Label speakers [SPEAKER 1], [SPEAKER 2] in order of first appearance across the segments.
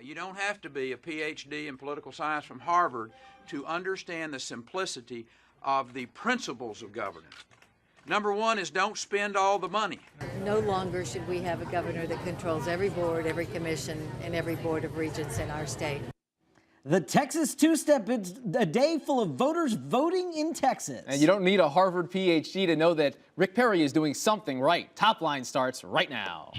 [SPEAKER 1] You don't have to be a PhD in political science from Harvard to understand the simplicity of the principles of governance. Number one is don't spend all the money.
[SPEAKER 2] No longer should we have a governor that controls every board, every commission, and every board of regents in our state.
[SPEAKER 3] The Texas two-step, it's a day full of voters voting in Texas.
[SPEAKER 4] And you don't need a Harvard PhD to know that Rick Perry is doing something right. Top Line starts right now.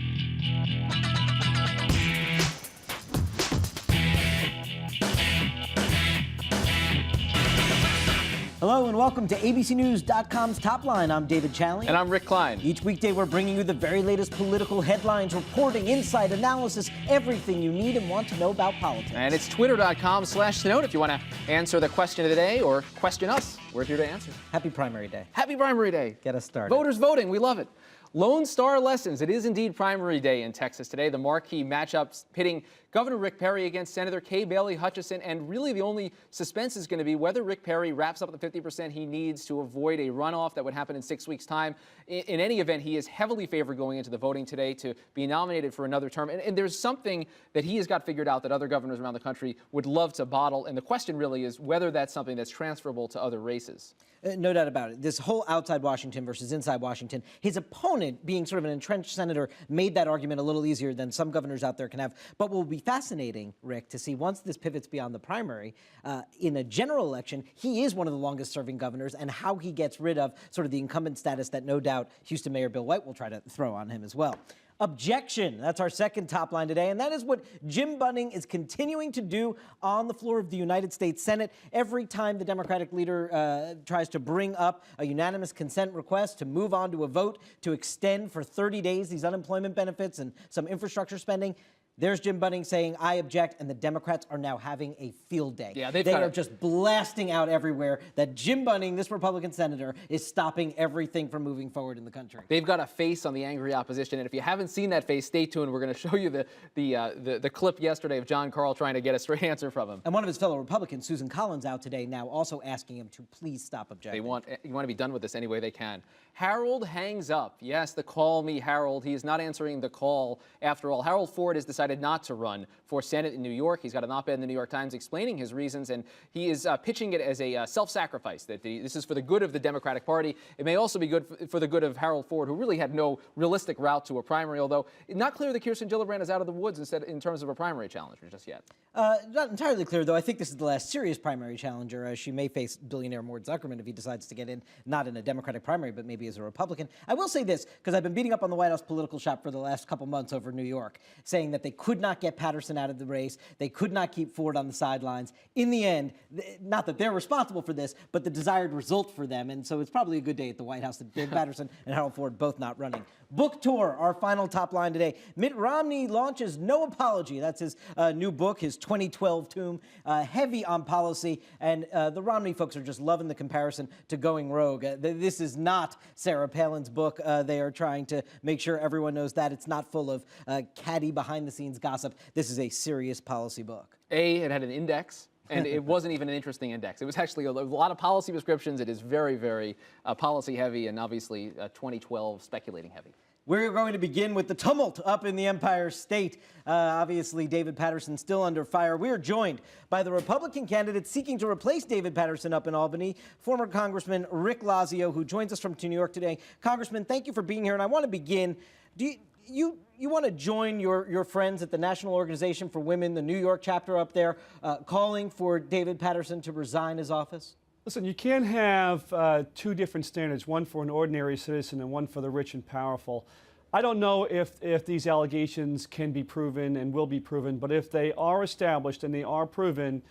[SPEAKER 3] Hello and welcome to ABCNews.com's Top Line. I'm David Challey.
[SPEAKER 4] And I'm Rick Klein.
[SPEAKER 3] Each weekday we're bringing you the very latest political headlines, reporting, insight, analysis, everything you need and want to know about politics.
[SPEAKER 4] And it's twitter.com/Snowden if you want to answer the question of the day or question us. We're here to answer.
[SPEAKER 3] Happy Primary Day.
[SPEAKER 4] Happy Primary Day.
[SPEAKER 3] Get us started.
[SPEAKER 4] Voters voting. We love it. Lone Star Lessons. It is indeed Primary Day in Texas today. The marquee matchups pitting Governor Rick Perry against Senator Kay Bailey Hutchison, and really the only suspense is going to be whether Rick Perry wraps up the 50% he needs to avoid a runoff that would happen in 6 weeks' time. In any event, he is heavily favored going into the voting today to be nominated for another term. And there's something that he has got figured out that other governors around the country would love to bottle. And the question really is whether that's something that's transferable to other races.
[SPEAKER 3] No doubt about it. This whole outside Washington versus inside Washington, his opponent, being sort of an entrenched senator, made that argument a little easier than some governors out there can have. But what will be fascinating, Rick, to see once this pivots beyond the primary, in a general election, he is one of the longest serving governors, and how he gets rid of sort of the incumbent status that no doubt Houston Mayor Bill White will try to throw on him as well. Objection. That's our second top line today, and that is what Jim Bunning is continuing to do on the floor of the United States Senate. Every time the Democratic leader tries to bring up a unanimous consent request to move on to a vote to extend for 30 days these unemployment benefits and some infrastructure spending, there's Jim Bunning saying, I object, and the Democrats are now having a field day.
[SPEAKER 4] Yeah,
[SPEAKER 3] they are just blasting out everywhere that Jim Bunning, this Republican senator, is stopping everything from moving forward in the country.
[SPEAKER 4] They've got a face on the angry opposition, and if you haven't seen that face, stay tuned. We're going to show you the clip yesterday of John Carl trying to get a straight answer from him.
[SPEAKER 3] And one of his fellow Republicans, Susan Collins, out today now also asking him to please stop objecting.
[SPEAKER 4] You want to be done with this any way they can. Harold hangs up. Yes, the call me Harold. He is not answering the call after all. Harold Ford has decided not to run for Senate in New York. He's got an op-ed in the New York Times explaining his reasons, and he is pitching it as a self-sacrifice, that this is for the good of the Democratic Party. It may also be good for the good of Harold Ford, who really had no realistic route to a primary, although it's not clear that Kirsten Gillibrand is out of the woods in terms of a primary challenger just yet.
[SPEAKER 3] Not entirely clear, though. I think this is the last serious primary challenger, as she may face billionaire Mort Zuckerman if he decides to get in, not in a Democratic primary, but maybe as a Republican. I will say this, because I've been beating up on the White House political shop for the last couple months over New York, saying that they could not get Paterson out of the race, they could not keep Ford on the sidelines. In the end, not that they're responsible for this, but the desired result for them, and so it's probably a good day at the White House that Dave Paterson and Harold Ford both not running. Book tour, our final top line today. Mitt Romney launches No Apology. That's his new book, his 2012 tome, heavy on policy, and the Romney folks are just loving the comparison to Going Rogue. This is not Sarah Palin's book. They are trying to make sure everyone knows that. It's not full of catty behind-the-scenes gossip. This is a serious policy book.
[SPEAKER 4] It had an index. And it wasn't even an interesting index. It was actually a lot of policy prescriptions. It is very, very policy heavy and obviously 2012 speculating heavy.
[SPEAKER 3] We're going to begin with the tumult up in the Empire State. Obviously, David Paterson still under fire. We are joined by the Republican candidate seeking to replace David Paterson up in Albany, former Congressman Rick Lazio, who joins us from New York today. Congressman, thank you for being here. And I want to begin. Do you want to join your friends at the National Organization for Women, the New York chapter up there, calling for David Paterson to resign his office?
[SPEAKER 5] Listen, you can't have two different standards, one for an ordinary citizen and one for the rich and powerful. I don't know if these allegations can be proven and will be proven, but if they are established and they are proven,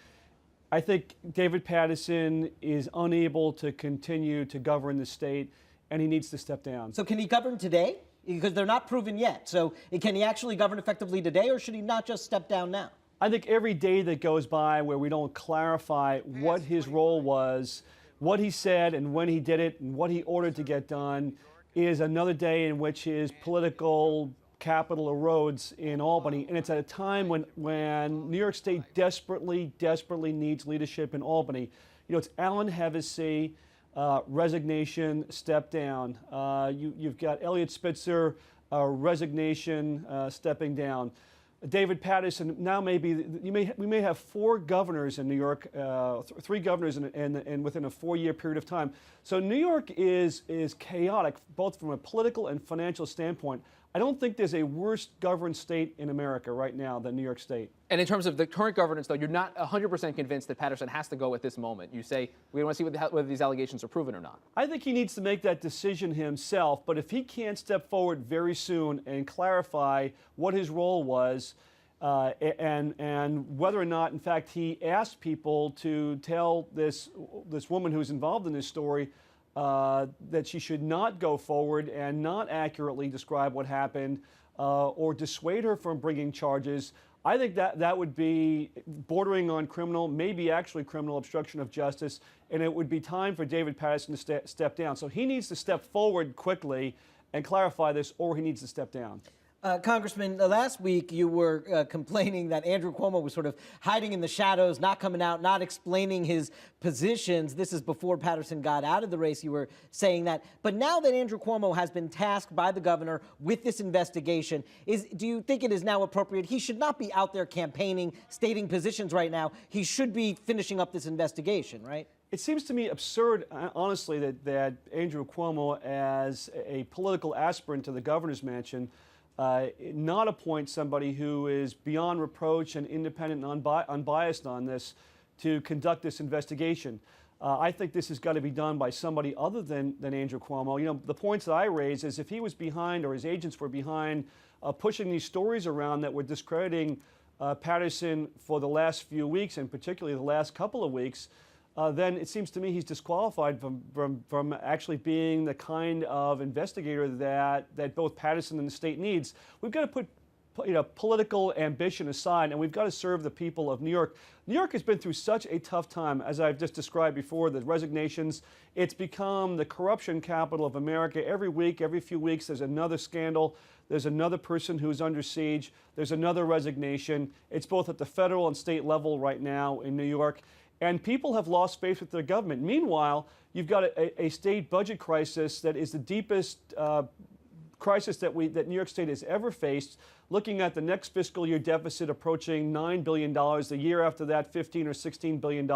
[SPEAKER 5] I think David Paterson is unable to continue to govern the state, and he needs to step down.
[SPEAKER 3] So can he govern today? Because they're not proven yet. So can he actually govern effectively today, or should he not just step down now?
[SPEAKER 5] I think every day that goes by where we don't clarify what his role was, what he said and when he did it and what he ordered to get done is another day in which his political capital erodes in Albany. And it's at a time when New York State desperately needs leadership in Albany. You know, it's Alan Hevesy, resignation, step down. You've got Elliot Spitzer, resignation, stepping down. David Paterson, now we may have 4 governors in New York, 3 governors in within a 4-year period of time. So New York is chaotic, both from a political and financial standpoint. I don't think there's a worse governed state in America right now than New York State.
[SPEAKER 4] And in terms of the current governance, though, you're not 100% convinced that Paterson has to go at this moment. You say, we want to see whether these allegations are proven or not.
[SPEAKER 5] I think he needs to make that decision himself, but if he can't step forward very soon and clarify what his role was, and whether or not, in fact, he asked people to tell this woman who's involved in this story that she should not go forward and not accurately describe what happened or dissuade her from bringing charges, I think that would be bordering on criminal, maybe actually criminal obstruction of justice, and it would be time for David Paterson to step down. So he needs to step forward quickly and clarify this, or he needs to step down.
[SPEAKER 3] Congressman, last week you were complaining that Andrew Cuomo was sort of hiding in the shadows, not coming out, not explaining his positions. This is before Paterson got out of the race. You were saying that. But now that Andrew Cuomo has been tasked by the governor with this investigation, do you think it is now appropriate? He should not be out there campaigning, stating positions right now. He should be finishing up this investigation, right?
[SPEAKER 5] It seems to me absurd, honestly, that Andrew Cuomo, as a political aspirant to the governor's mansion, not appoint somebody who is beyond reproach and independent and unbiased on this to conduct this investigation. I think this has got to be done by somebody other than Andrew Cuomo. You know, the points that I raise is if he was behind, or his agents were behind, pushing these stories around that were discrediting Paterson for the last few weeks, and particularly the last couple of weeks, then it seems to me he's disqualified from actually being the kind of investigator that both Paterson and the state needs. We've got to put political ambition aside, and we've got to serve the people of New York. New York has been through such a tough time, as I've just described before, the resignations. It's become the corruption capital of America. Every week, every few weeks, there's another scandal. There's another person who's under siege. There's another resignation. It's both at the federal and state level right now in New York. And people have lost faith with their government. Meanwhile, you've got a state budget crisis that is the deepest crisis that New York State has ever faced, looking at the next fiscal year deficit approaching $9 billion, the year after that $15 or $16 billion,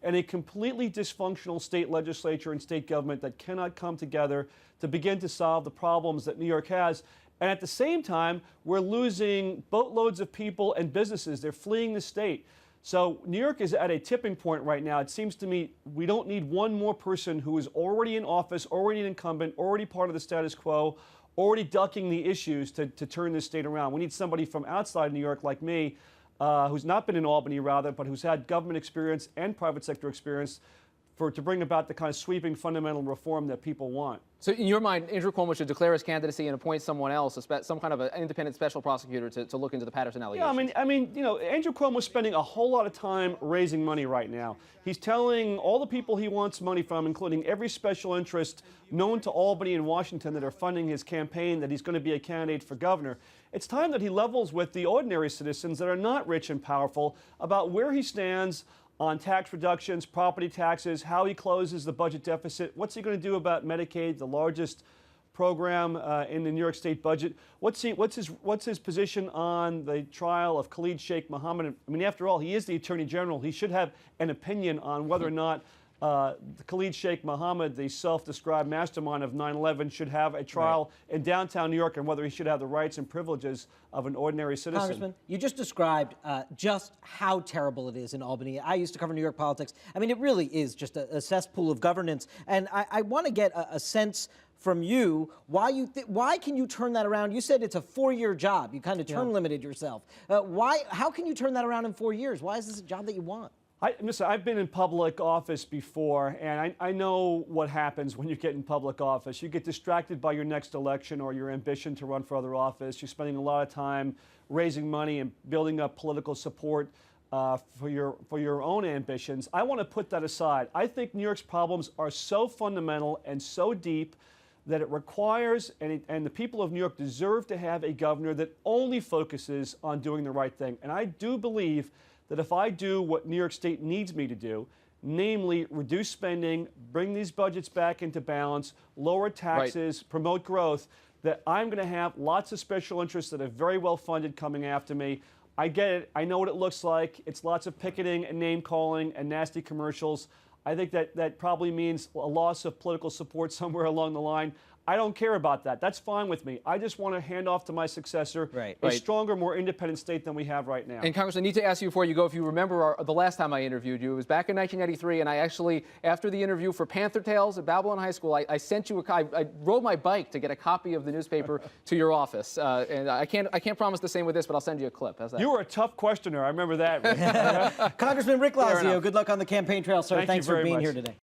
[SPEAKER 5] and a completely dysfunctional state legislature and state government that cannot come together to begin to solve the problems that New York has. And at the same time, we're losing boatloads of people and businesses. They're fleeing the state. So New York is at a tipping point right now. It seems to me we don't need one more person who is already in office, already an incumbent, already part of the status quo, already ducking the issues to turn this state around. We need somebody from outside New York like me, who's not been in Albany rather, but who's had government experience and private sector experience to bring about the kind of sweeping fundamental reform that people want.
[SPEAKER 4] So in your mind, Andrew Cuomo should declare his candidacy and appoint someone else, some kind of an independent special prosecutor to look into the Paterson allegations?
[SPEAKER 5] Yeah, I mean, you know, Andrew Cuomo's spending a whole lot of time raising money right now. He's telling all the people he wants money from, including every special interest known to Albany and Washington that are funding his campaign, that he's going to be a candidate for governor. It's time that he levels with the ordinary citizens that are not rich and powerful about where he stands on tax reductions, property taxes, how he closes the budget deficit. What's he going to do about Medicaid, the largest program in the New York State budget? What's his position on the trial of Khalid Sheikh Mohammed? I mean, after all, he is the Attorney General. He should have an opinion on whether or not Khalid Sheikh Mohammed, the self-described mastermind of 9/11, should have a trial in downtown New York, and whether he should have the rights and privileges of an ordinary citizen.
[SPEAKER 3] Congressman, you just described just how terrible it is in Albany. I used to cover New York politics. I mean, it really is just a cesspool of governance. And I want to get a sense from you why can you turn that around? You said it's a 4-year job. You kind of term limited yourself. How can you turn that around in 4 years? Why is this a job that you want?
[SPEAKER 5] Listen, I've been in public office before, and I know what happens when you get in public office. You get distracted by your next election or your ambition to run for other office. You're spending a lot of time raising money and building up political support for your own ambitions. I want to put that aside. I think New York's problems are so fundamental and so deep that it requires, and the people of New York deserve to have a governor that only focuses on doing the right thing. And I do believe that if I do what New York State needs me to do, namely reduce spending, bring these budgets back into balance, lower taxes, promote growth, that I'm going to have lots of special interests that are very well funded coming after me. I get it. I know what it looks like. It's lots of picketing and name calling and nasty commercials. I think that probably means a loss of political support somewhere along the line. I don't care about that. That's fine with me. I just want to hand off to my successor a stronger, more independent state than we have right now.
[SPEAKER 4] And Congressman, I need to ask you before you go, if you remember the last time I interviewed you, it was back in 1993, and I actually, after the interview for Panther Tales at Babylon High School, I sent you I rode my bike to get a copy of the newspaper to your office. And I can't promise the same with this, but I'll send you a clip. How's that?
[SPEAKER 5] You were a tough questioner. I remember that.
[SPEAKER 3] Congressman Rick Lazio, good luck on the campaign trail, sir. Thanks for being here today.